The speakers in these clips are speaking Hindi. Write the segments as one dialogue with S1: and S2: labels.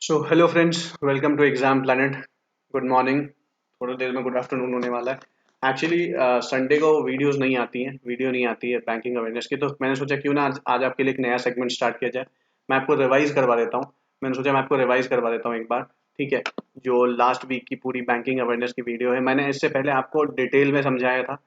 S1: So hello friends, welcome to exam planet. Good morning. थोड़ी देर में गुड आफ्टरनून होने वाला है। एक्चुअली संडे को वीडियो नहीं आती है बैंकिंग अवेयरनेस की, तो मैंने सोचा क्यों ना आज आपके लिए एक नया सेगमेंट स्टार्ट किया जाए। मैं आपको रिवाइज करवा देता हूँ। एक बार। ठीक है। जो लास्ट वीक की पूरी बैंकिंग अवेयरनेस की वीडियो है, मैंने इससे पहले आपको डिटेल में समझाया था।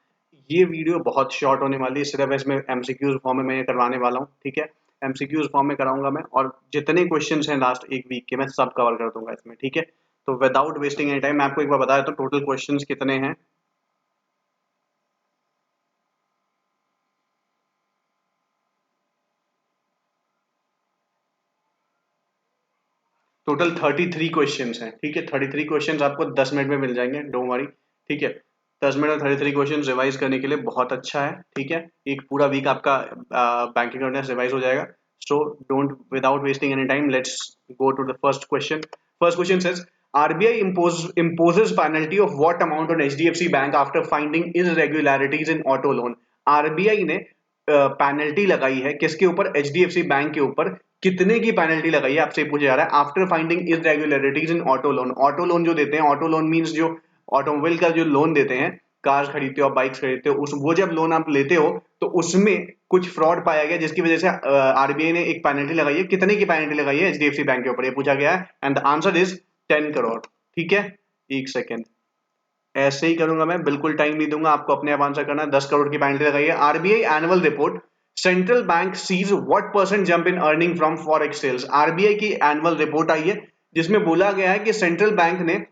S1: ये वीडियो बहुत शॉर्ट होने वाली है, सिर्फ इसमें एमसीक्यूज फॉर्म में मैं ये करवाने वाला हूँ। ठीक है। एमसीक्यूज फॉर्म में कराऊंगा मैं, और जितने क्वेश्चंस हैं लास्ट एक वीक के मैं सब कवर कर दूंगा इसमें। ठीक है। तो विदाउट वेस्टिंग एनी टाइम मैं आपको एक बार बता देता हूँ टोटल क्वेश्चंस कितने हैं। टोटल 33 क्वेश्चंस हैं। ठीक है। 33 क्वेश्चंस आपको 10 मिनट में मिल जाएंगे, डोंट वरी। ठीक है। 10 मिनट में 33 क्वेश्चन रिवाइज करने के लिए बहुत अच्छा है। ठीक है। एक पूरा वीक आपका बैंकिंग अवेयरनेस रिवाइज हो जाएगा। So don't without wasting any time, let's go to the first question. First question says RBI imposes penalty of what amount on HDFC Bank after finding irregularities in auto loan। RBI ने पेनल्टी लगाई है किसके ऊपर? HDFC बैंक के ऊपर। कितने की पेनल्टी लगाई है आपसे पूछा जा रहा है। आफ्टर फाइंडिंग इरेगुलरिटीज इन ऑटो लोन। ऑटो लोन जो देते हैं, ऑटो लोन मींस जो ऑटोमोबाइल का जो लोन देते हैं, कार खरीदते हो, बाइक्स खरीदते हो, उस वो जब लोन आप लेते हो तो उसमें कुछ फ्रॉड पाया गया, जिसकी वजह से आरबीआई ने एक पेनल्टी लगाई है। कितने की पेनल्टी लगाई है एचडीएफसी बैंक के ऊपर, ये पूछा गया है। And the answer is 10 crore. ठीक है। एक सेकेंड, ऐसे ही करूंगा मैं, बिल्कुल टाइम नहीं दूंगा आपको, अपने आप आंसर करना है। 10 करोड़ की पेनल्टी लगाई है। RBI annual report, central bank sees what percent jump in earning from forex sales. RBI की एनुअल रिपोर्ट आई है जिसमें बोला गया है कि सेंट्रल बैंक ने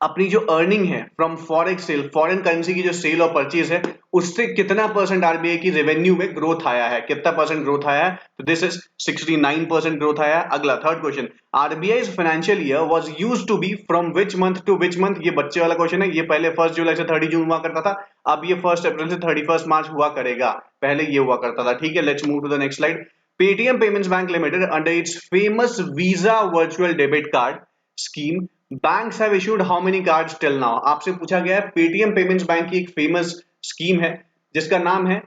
S1: अपनी जो अर्निंग है from forex sale, foreign currency की जो सेल और परचेज है, उससे कितना परसेंट आरबीआई की रेवेन्यू में ग्रोथ आया है, कितना परसेंट ग्रोथ आया है? तो दिस इज 69% ग्रोथ आया है। अगला third question, RBI financial year was used to be from which month to which month. ये बच्चे वाला क्वेश्चन है। ये पहले 1 जुलाई से 30 जून हुआ करता था, अब ये 1 अप्रैल से 31 मार्च हुआ करेगा। पहले ये हुआ करता था। ठीक है। Let's move to the next slide. Paytm payments bank limited under its famous Visa virtual debit card scheme banks have issued how many cards till now. आपसे पूछा गया है पेटीएम पेमेंट्स बैंक की एक फेमस स्कीम है जिसका नाम है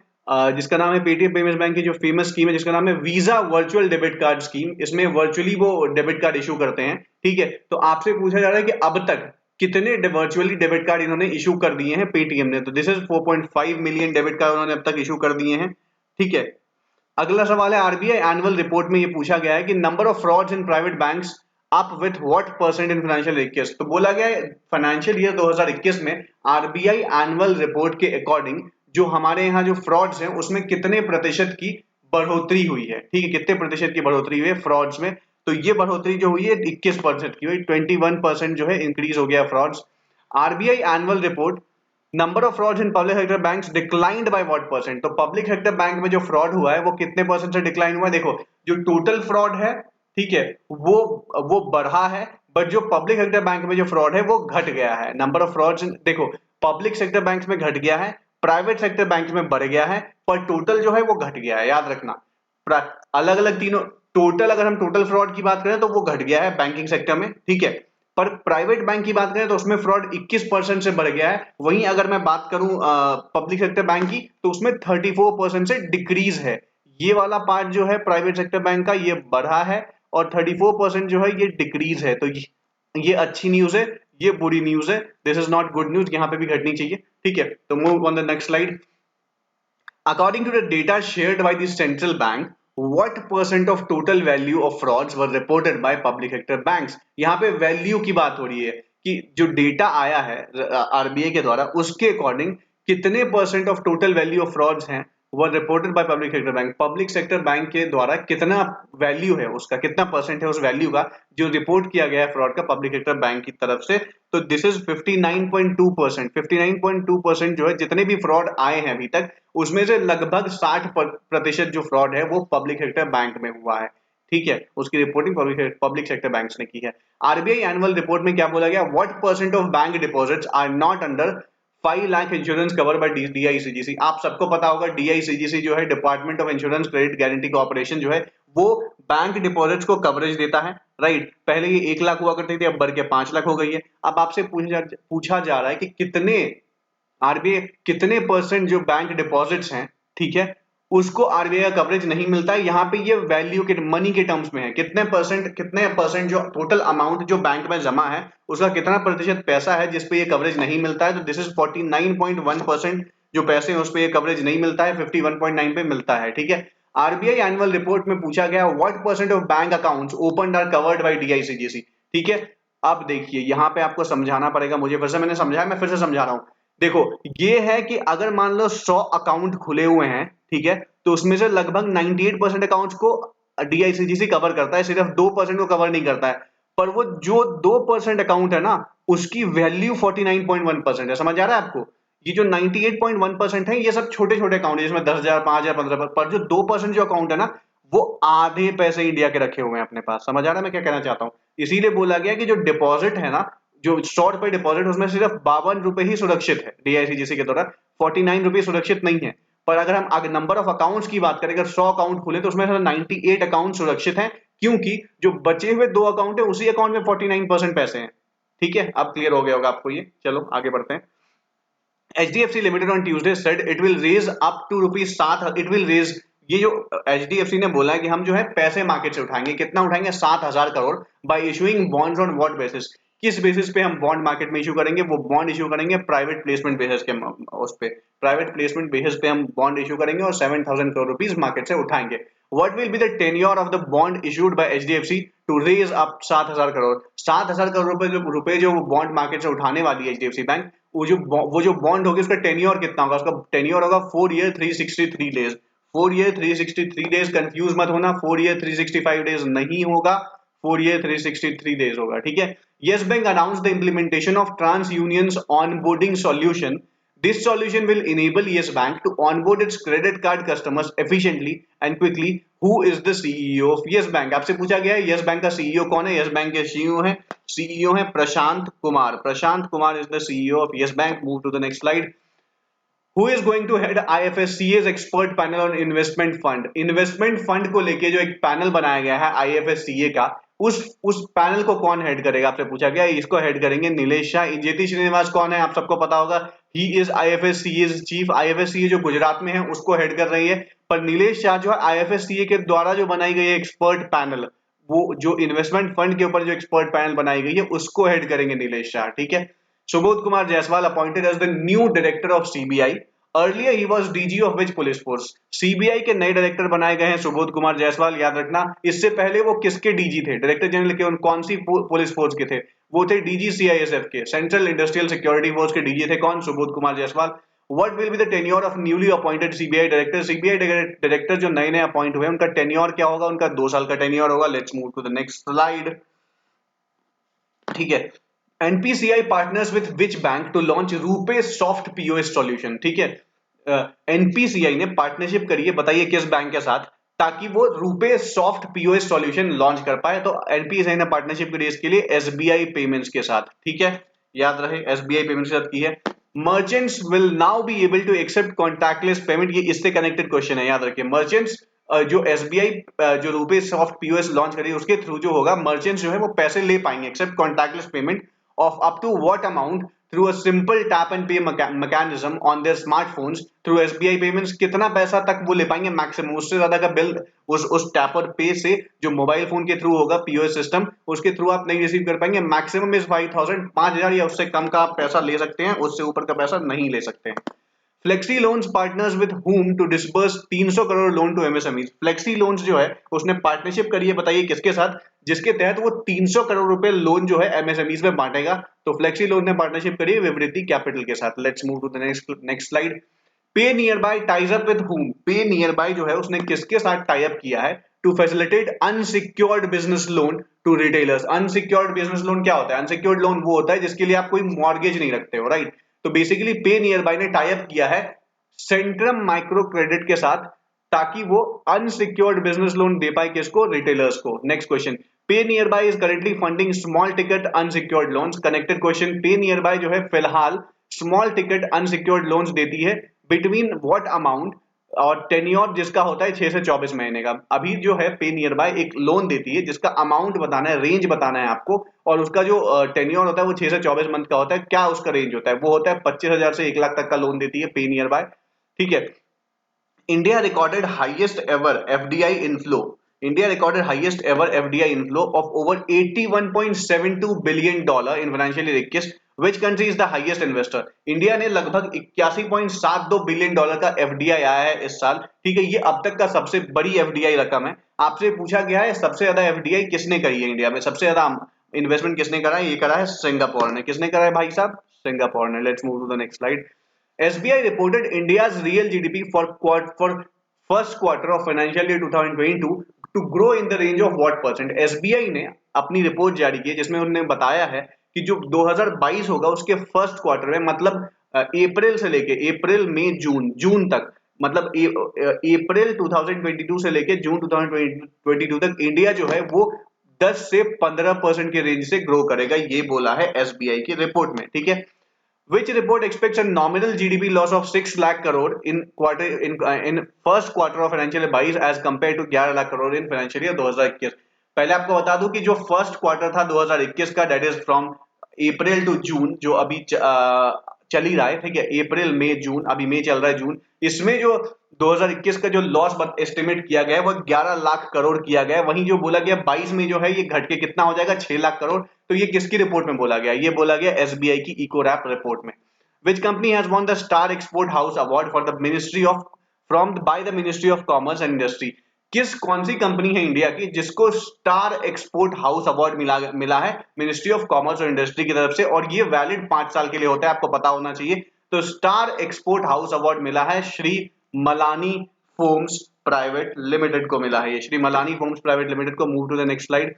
S1: पेटीएम पेमेंट्स बैंक की जो फेमस स्कीम है जिसका नाम है visa virtual debit card scheme. इसमें वर्चुअली वो डेबिट कार्ड इशू करते हैं। ठीक है। तो आपसे पूछा जा रहा है कि अब तक कितने वर्चुअली डेबिट कार्ड इन्होंने इशू कर दिए हैं पेटीएम ने। तो this is 4.5 million debit card उन्होंने अब तक इशू कर दिए हैं। ठीक है। अगला सवाल है, आरबीआई एनुअल रिपोर्ट में ये पूछा गया है कि number of frauds in private banks up with what percent in financial 21। तो बोला गया है फाइनेंशियल ईयर 2021 में आरबीआई एनुअल रिपोर्ट के अकॉर्डिंग जो हमारे यहाँ जो फ्रॉड्स हैं उसमें कितने प्रतिशत की बढ़ोतरी हुई है। ठीक है। कितने प्रतिशत की बढ़ोतरी हुई है फ्रॉड्स में? तो ये बढ़ोतरी जो हुई है 21% की हुई, 21% जो है इंक्रीज हो गया frauds. RBI annual report, number of frauds in public sector banks declined by what percent. तो पब्लिक सेक्टर बैंक में जो फ्रॉड हुआ है वो कितने परसेंट से डिक्लाइन हुआ है? देखो, जो टोटल फ्रॉड है, ठीक है, वो बढ़ा है, बट जो पब्लिक सेक्टर बैंक में जो फ्रॉड है वो घट गया है। नंबर ऑफ फ्रॉड्स, देखो, पब्लिक सेक्टर बैंक्स में घट गया है, प्राइवेट सेक्टर बैंक में बढ़ गया है, पर टोटल जो है वो घट गया है, याद रखना। अलग अलग तीनों, टोटल अगर हम टोटल फ्रॉड की बात करें तो वो घट गया है बैंकिंग सेक्टर में। ठीक है। पर प्राइवेट बैंक की बात करें तो उसमें फ्रॉड 21% से बढ़ गया है। वहीं अगर मैं बात करूं पब्लिक सेक्टर बैंक की तो उसमें 34% से डिक्रीज है। ये वाला पार्ट जो है प्राइवेट सेक्टर बैंक का ये बढ़ा है, और 34% जो है ये डिक्रीज है। तो ये अच्छी न्यूज है, ये बुरी न्यूज है। This is not good news, यहाँ पे भी घटनी चाहिए। ठीक है। तो move on the next slide. According to the data shared by the central bank, what percent of total value of frauds were reported by public sector banks? यहाँ पे वैल्यू की बात हो रही है कि जो डेटा आया है आरबीआई के द्वारा, उसके अकॉर्डिंग कितने percent of total value of frauds हैं वो reported by public sector bank. Public sector bank के द्वारा कितना वैल्यू है उसका, कितना परसेंट है उस वैल्यू का जो रिपोर्ट किया गया है फ्रॉड का पब्लिक सेक्टर बैंक की तरफ से। तो दिस इज 59.2%। 59.2% जो है जितने भी फ्रॉड आए हैं अभी तक, उसमें से लगभग 60% जो फ्रॉड है वो पब्लिक सेक्टर बैंक में हुआ है। ठीक है। उसकी रिपोर्टिंग पब्लिक सेक्टर बैंक्स ने की है। आरबीआई एनुअल रिपोर्ट में क्या बोला गया? What percent of bank deposits are not under 5 lakh insurance cover by DICGC. आप सबको पता होगा डीआईसीजीसी जो है department of insurance credit guarantee corporation जो है वो बैंक डिपॉजिट्स को कवरेज देता है। राइट। पहले ये 1 लाख हुआ करती थी, अब बढ़ के 5 लाख हो गई है। अब आपसे पूछा जा रहा है कि कितने आरबीआई कितने परसेंट जो बैंक डिपॉजिट्स हैं, ठीक है, उसको आरबीआई का कवरेज नहीं मिलता है। यहाँ पे ये वैल्यू के मनी के टर्म्स में है, कितने परसेंट जो टोटल अमाउंट जो बैंक में जमा है उसका कितना प्रतिशत पैसा है जिसपे ये कवरेज नहीं मिलता है। तो दिस इज 49.1% जो पैसे हैं उस पे ये कवरेज नहीं मिलता है, 51.9 पे मिलता है। ठीक है, आरबीआई एनुअल रिपोर्ट में पूछा गया what percent of bank accounts opened are covered by DICGC. ठीक है, अब देखिए यहाँ पे आपको समझाना पड़ेगा मुझे, फिर से मैंने समझाया, मैं फिर से समझा रहा हूँ। देखो, ये है कि अगर मान लो 100 अकाउंट खुले हुए हैं, ठीक है, तो उसमें से लगभग 98% अकाउंट्स को डीआईसीजीसी कवर करता है, सिर्फ 2% को कवर नहीं करता है। पर वो जो 2% अकाउंट है ना, उसकी वैल्यू 49.1% है। समझ आ रहा है आपको? ये जो 98.1% है ये सब छोटे छोटे अकाउंट है जिसमें 10,000, 5,000, 15,000, पर जो 2% जो अकाउंट है ना, वो आधे पैसे इंडिया के रखे हुए हैं अपने पास। समझ आ रहा है मैं क्या कहना चाहता हूँ? इसीलिए बोला गया कि जो डिपॉजिट है ना, जो 100 रुपए डिपॉजिट, उसमें सिर्फ 52 रुपए ही सुरक्षित है डीआईसीजीसी के द्वारा, 49 रुपए सुरक्षित नहीं है। पर अगर हम आगे नंबर ऑफ अकाउंट्स की बात करें, अगर 100 अकाउंट खुले तो उसमें से 98 अकाउंट सुरक्षित हैं, क्योंकि जो बचे हुए 2 अकाउंट है उसी अकाउंट में 49% पैसे हैं। ठीक है, अब क्लियर हो गया होगा आपको ये। चलो आगे बढ़ते हैं। HDFC Limited on Tuesday said it will raise up to rupees 7, it will raise, ये जो HDFC ने बोला है कि हम जो है पैसे मार्केट से उठाएंगे, कितना उठाएंगे? 7,000 crore bye issuing bonds on what basis, किस बेसिस पे हम बॉन्ड मार्केट में इशू करेंगे? वो बॉन्ड इशू करेंगे प्राइवेट प्लेसमेंट बेसिस के, उस पे प्राइवेट प्लेसमेंट बेसिस पे हम बॉन्ड इशू करेंगे और 7,000 करोड़ रुपीस मार्केट से उठाएंगे। What will be the tenure of the bond issued by HDFC to raise up 7,000 crore? 7,000 crore रुपए जो वो बॉन्ड मार्केट से उठाने वाली है HDFC बैंक, वो जो बॉन्ड होगी उसका टेन्योर कितना होगा? उसका टेन्योर होगा 4 year 363 days. 4 year 363 days, confuse मत होना, 4 ईयर 365 डेज नहीं होगा, 4 ईयर 363 डेज होगा। ठीक है, Yes Bank announce the implementation of TransUnion's onboarding solution. This solution will enable Yes Bank to onboard its credit card customers efficiently and quickly. Who is the CEO of Yes Bank? आपसे पूछा गया है Yes Bank का CEO कौन है? Yes Bank के CEO है Prashant Kumar. Prashant Kumar is the CEO of Yes Bank. Move to the next slide. Who is going to head IFSCA's expert panel on investment fund? Investment fund को लेके जो एक पैनल बनाया गया है IFSCA का, उस पैनल को कौन हेड करेगा? आपसे पूछा गया है। इसको हेड करेंगे नीलेश शाह। ज्योति श्रीनिवास कौन है? आप सबको पता होगा, he is IFSCA's chief. IFSCA जो गुजरात में है उसको हेड कर रही है। पर नीलेश शाह जो है IFSCA के द्वारा जो बनाई गई है एक्सपर्ट पैनल, वो जो इन्वेस्टमेंट फंड के ऊपर जो एक्सपर्ट पैनल बनाई गई है उसको हेड करेंगे नीलेश शाह। ठीक है, Subodh Kumar Jaiswal appointed as the new director of CBI. Earlier he was DG of which police force? CBI के नए डायरेक्टर बनाए गए हैं सुबोध कुमार जायसवाल, याद रखना। इससे पहले वो किसके डीजी थे? डायरेक्टर जनरल के कौन सी पुलिस फोर्स के थे? वो थे डीजी सीआईएसएफ के, सेंट्रल इंडस्ट्रियल सिक्योरिटी फोर्स के डीजी थे कौन? Subodh Kumar Jaiswal. What will be the tenure of newly appointed CBI director? CBI director जो नए नए अपॉइंट हुए उनका टेन्योर क्या होगा? उनका 2 साल का टेन्योर होगा। Let's move to the next slide. ठीक है, NPCI partners with which bank to launch RuPay soft POS solution. ठीक है, एनपीसीआई ने पार्टनरशिप करी है, बताइए किस बैंक के साथ, ताकि वो रूपे सॉफ्ट पीओएस सॉल्यूशन लॉन्च कर पाए। तो एनपीसीआई ने पार्टनरशिप करी इसके लिए एसबीआई पेमेंट्स के साथ। ठीक है, याद रहे एसबीआई पेमेंट्स के साथ की है। Merchants will now be able to accept contactless payment, ये इससे कनेक्टेड क्वेश्चन है, याद रखिए। मर्चेंट्स जो एसबीआई जो रूपे सॉफ्ट पीओएस लॉन्च करी उसके थ्रू जो होगा, मर्चेंट्स जो है वो पैसे ले पाएंगे accept contactless payment of up to what amount through a simple tap and pay mechanism on their smartphones through SBI payments. कितना पैसा तक वो ले पाएंगे मैक्सिमम? उससे ज्यादा का बिल उस टैप और पे से जो मोबाइल फोन के थ्रू होगा पीओएस सिस्टम, उसके थ्रू आप नहीं रिसीव कर पाएंगे। मैक्सिमम इज 5,000, 5,000 या उससे कम का आप पैसा ले सकते हैं, उससे ऊपर का पैसा नहीं ले सकते हैं। Flexi loans partners with whom to disburse 300 crore loan to MSME. Flexi loans जो है उसने पार्टनरशिप करी है, बताइए किसके साथ? जिसके तहत वो 300 करोड़ रुपए लोन जो है एमएसएमईज में बांटेगा। तो फ्लेक्सी लोन ने पार्टनरशिप करी है विवृति कैपिटल के साथ। Let's move to the next slide. Pay nearby ties up with whom? Pay nearby जो है उसने किसके साथ टाई अप किया है? To facilitate unsecured business loan to retailers. Unsecured business loan क्या होता है? अनसिक्योर्ड लोन वो होता है जिसके लिए आप कोई मॉर्गेज नहीं रखते हो, राइट? तो बेसिकली पे नियर बाय ने टाई अप किया है सेंट्रम माइक्रो क्रेडिट के साथ, ताकि वो अनसिक्योर्ड बिजनेस लोन दे पाए किसको? रिटेलर्स को। नेक्स्ट क्वेश्चन, पे near by is currently funding small ticket unsecured loans. Connected question, पे नियर बाय जो है फिलहाल स्मॉल टिकट अनसिक्योर्ड लोन्स देती है बिटवीन व्हाट अमाउंट, और टेन्योर जिसका होता है 6 से 24 महीने का। अभी जो है पे नियर बाय एक लोन देती है जिसका अमाउंट बताना है, रेंज बताना है आपको, और उसका जो टेन्योर होता है वो 6 से 24 मंथ का होता है। क्या उसका रेंज होता है? वो होता है 25,000 से 1 लाख तक का लोन देती है पे नियर बाय। ठीक है, India recorded highest ever FDI inflow. India recorded highest ever FDI inflow of over $81.72 billion in financial year 21. Which country is the highest investor? India ने लगभग 81.72 बिलियन डॉलर का एफडीआई आया है इस साल, ठीक है। ये अब तक का सबसे बड़ी एफडीआई रकम है। आपसे पूछा गया है सबसे ज्यादा एफडीआई किसने करी है इंडिया में, सबसे ज्यादा इन्वेस्टमेंट किसने करा है, ये करा है सिंगापुर ने। किसने करा है भाई साहब? सिंगापुर ने। Let's move to the next slide. SBI reported India's real GDP for first quarter of financial year 2022 to grow in the range of what percent? SBI ने अपनी रिपोर्ट जारी की है जिसमें उन्होंने बताया है कि जो 2022 होगा उसके फर्स्ट क्वार्टर में, मतलब अप्रैल से लेके अप्रैल मई जून तक, मतलब अप्रैल 2022 से लेके जून 2022 तक इंडिया जो है वो 10 से 15% के रेंज से ग्रो करेगा, ये बोला है एसबीआई की रिपोर्ट में, ठीक है। Which report expects a nominal GDP loss of 6 lakh crore in first quarter of financial year 22 as compared to 11 lakh crore in financial year 2021। पहले आपको बता दूं कि जो फर्स्ट क्वार्टर था 2021 का, that is from April to June, जो अभी चल ही रहा है, ठीक है। अप्रैल मई जून, अभी मई चल रहा है, जून, इसमें जो 2021 का जो लॉस एस्टिमेट किया गया है वो 11 लाख करोड़ किया गया है। वहीं जो बोला गया 22 में जो है ये घट के कितना हो जाएगा, 6 लाख करोड़। तो ये किसकी रिपोर्ट में बोला गया? ये बोला गया एसबीआई की इकोरैप रिपोर्ट में। Which company has won the star export house award for the ministry of from by the ministry of commerce and industry? कौन सी कंपनी है इंडिया की जिसको स्टार एक्सपोर्ट हाउस अवार्ड मिला है मिनिस्ट्री ऑफ कॉमर्स और इंडस्ट्री की तरफ से, और ये वैलिड 5 साल के लिए होता है, आपको पता होना चाहिए। तो स्टार एक्सपोर्ट हाउस अवार्ड मिला है Shri Malani foams private limited को मिला है, ये Shri Malani foams private limited को। Move to the next slide.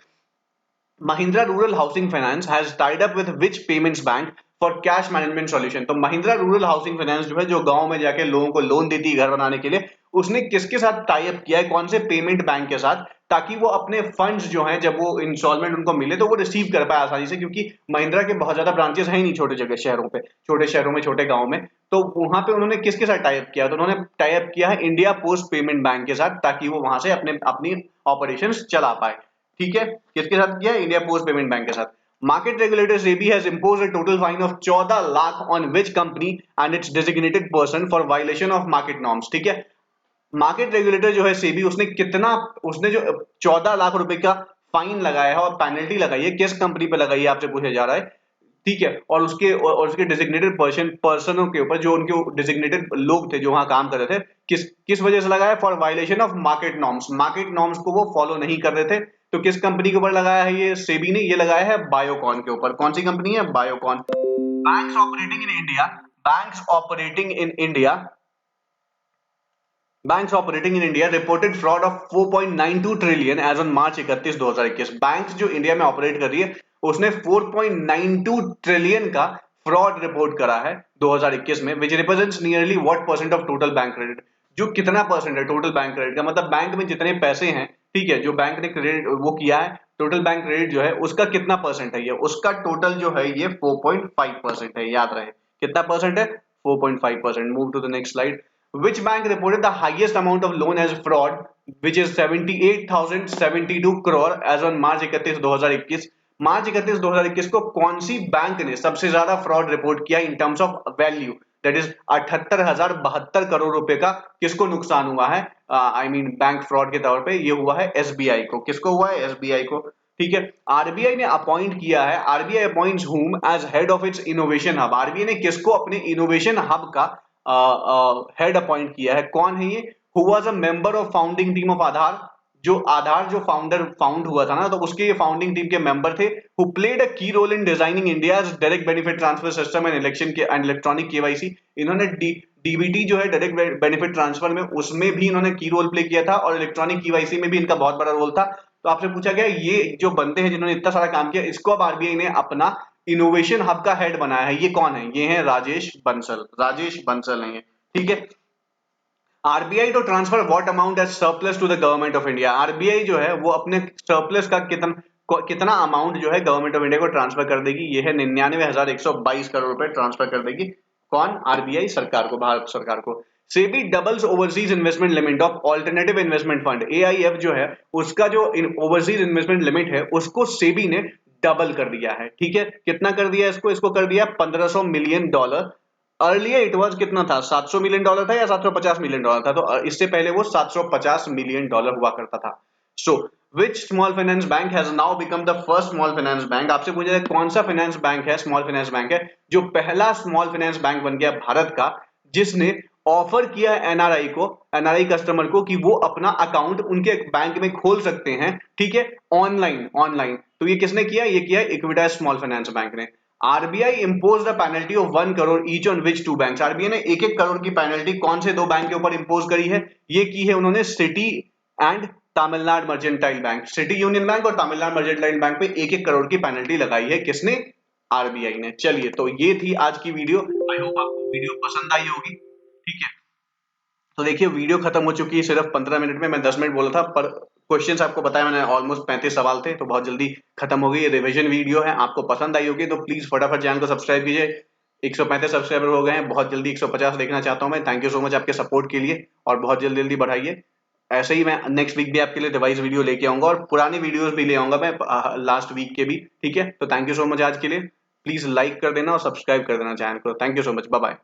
S1: Mahindra Rural Housing Finance has tied up with which payments bank for cash management solution? तो महिंद्रा रूरल हाउसिंग फाइनेंस जो है, जो गांव में जाके लोगों को लोन देती है घर बनाने के लिए, उसने किसके साथ टाई अप किया है, कौन से पेमेंट बैंक के साथ, ताकि वो अपने फंड्स जो हैं जब वो इंस्टॉलमेंट उनको मिले तो वो रिसीव कर पाए आसानी से, क्योंकि महिंद्रा के बहुत ज्यादा ब्रांचेस हैं ही नहीं छोटे जगह शहरों पे, छोटे शहरों में, छोटे गांव में। तो वहां पे उन्होंने किसके साथ टाई अप किया? तो उन्होंने टाई अप किया है इंडिया पोस्ट पेमेंट बैंक के साथ, ताकि वो वहां से अपनी ऑपरेशंस चला पाए, ठीक है। किसके साथ किया? इंडिया पोस्ट पेमेंट बैंक के साथ। Market regulator SEBI has imposed a total fine of 14 lakh on which company and it's designated person for violation of market norms, ठीक है। मार्केट रेगुलेटर जो है सेबी, उसने जो 14 लाख रुपए का फाइन लगाया है और पेनल्टी लगाई है, किस कंपनी पे लगाई है आपसे पूछा जा रहा है, ठीक है। और उसके डेजिग्नेटेड पर्सनों के ऊपर, जो उनके डेजिग्नेटेड लोग थे जो वहां काम कर रहे थे, किस किस वजह से लगाया? For violation of market norms. Market norms को वो फॉलो नहीं कर रहे थे। तो किस कंपनी के ऊपर लगाया है ये सेबी ने? ये लगाया है बायोकॉन के ऊपर। कौन सी कंपनी है? Biocon. Banks operating in India banks operating in India Banks operating in India reported fraud of 4.92 trillion as on March 31, 2021। Banks जो इंडिया में ऑपरेट कर रही है उसने 4.92 ट्रिलियन का फ्रॉड रिपोर्ट करा है 2021 में, विच represents nearly what percent of total bank credit? जो कितना परसेंट है टोटल बैंक क्रेडिट का, मतलब बैंक में जितने पैसे हैं, ठीक है, जो बैंक ने क्रेडिट वो किया है, टोटल बैंक क्रेडिट जो है उसका कितना परसेंट है? ये उसका टोटल जो है ये 4.5% है, याद रहे। कितना परसेंट है? 4.5%। Move to the next slide. Which bank reported the highest amount of loan as fraud, which is 78,072 crore as on मार्च 31, 2021? मार्च 31, 2021 को कौन सी बैंक ने सबसे ज्यादा फ्रॉड रिपोर्ट किया in terms of value? That is 78,072 crore रुपए का किसको नुकसान हुआ है? आई मीन बैंक फ्रॉड के तौर पे ये हुआ है एसबीआई को। किसको हुआ है? एसबीआई को, ठीक है। आरबीआई ने अपॉइंट किया है, RBI appoints whom as head of its innovation hub. RBI ने किसको अपने इनोवेशन हब का हेड अपॉइंट किया है? कौन है ये? Who was a member of founding team of Aadhaar. जो आधार जो फाउंड हुआ था ना, तो उसके ये फाउंडिंग टीम के मेंबर थे। Who played a key role in designing India's direct benefit transfer system and election के एंड इलेक्ट्रॉनिक केवाईसी। इन्होंने डीबीटी जो है डायरेक्ट बेनिफिट ट्रांसफर में, उसमें भी इन्होंने की रोल प्ले किया था, और इलेक्ट्रॉनिक केवाईसी में भी इनका बहुत बड़ा रोल था। तो आपसे पूछा गया ये जो बंदे हैं जिन्होंने इतना सारा काम किया, इसको अब आरबीआई ने अपना इनोवेशन हब का हेड बनाया है। ये कौन है? ये है राजेश बंसल। राजेश बंसल है ये, ठीक है। RBI to transfer what amount as surplus to the government of India. RBI जो है वो अपने सरप्लस का कितना अमाउंट जो है गवर्नमेंट ऑफ इंडिया को ट्रांसफर कर देगी? ये है 99,122 करोड़ रुपए ट्रांसफर कर देगी। कौन? आरबीआई सरकार को, भारत सरकार को। SEBI doubles overseas investment limit of alternative investment fund. AIF जो है उसका जो ओवरसीज इन्वेस्टमेंट लिमिट है उसको सेबी ने डबल कर दिया है, ठीक है। कितना कर दिया इसको? इसको कर दिया $1,500 मिलियन अर्लियर इट वाज कितना था, $700 मिलियन था या $750 मिलियन था, तो इससे पहले वो $750 मिलियन हुआ करता था। So which small finance bank has now become the first small finance bank? आपसे पूछा जाए कौन सा फाइनेंस बैंक है, स्मॉल फाइनेंस बैंक है जो पहला स्मॉल फाइनेंस बैंक बन गया भारत का, जिसने ऑफर किया एनआरआई को, एनआरआई कस्टमर को, कि वो अपना अकाउंट उनके बैंक में खोल सकते हैं, ठीक है, ऑनलाइन ऑनलाइन। तो ये किसने किया? ये किया इक्विटास स्मॉल फाइनेंस बैंक ने। RBI impose the penalty of 1 crore each on which two banks. RBI ने 1-1 करोड़ की पेनल्टी कौन से दो बैंक के ऊपर इंपोज करी है? ये की है उन्होंने city and Tamil Nadu mercantile bank, city union bank और तमिलनाडु मर्जेंटाइल बैंक पे 1-1 करोड़ की पेनल्टी लगाई है। किसने? आरबीआई ने। चलिए, तो ये थी आज की वीडियो। आई होप आपको वीडियो पसंद आई होगी, ठीक है। तो देखिए, वीडियो खत्म हो चुकी है सिर्फ 15 मिनट में। मैं 10 मिनट बोला था, पर क्वेश्चंस आपको बताया मैंने, ऑलमोस्ट 35 सवाल थे, तो बहुत जल्दी खत्म हो गई। ये रिवीजन वीडियो है, आपको पसंद आई होगी तो प्लीज फटाफट चैनल को सब्सक्राइब कीजिए। 135 सब्सक्राइबर हो गए हैं, बहुत जल्दी 150 देखना चाहता हूं मैं। थैंक यू सो मच आपके सपोर्ट के लिए, और बहुत जल्दी जल्दी बढ़ाइए। ऐसे ही मैं नेक्स्ट वीक भी आपके लिए रिवाइज वीडियो लेके आऊंगा, और पुरानी वीडियोस भी ले आऊंगा मैं लास्ट वीक के भी, ठीक है। तो थैंक यू सो मच आज के लिए। प्लीज लाइक कर देना और सब्सक्राइब कर देना चैनल को। Thank you so much, bye bye.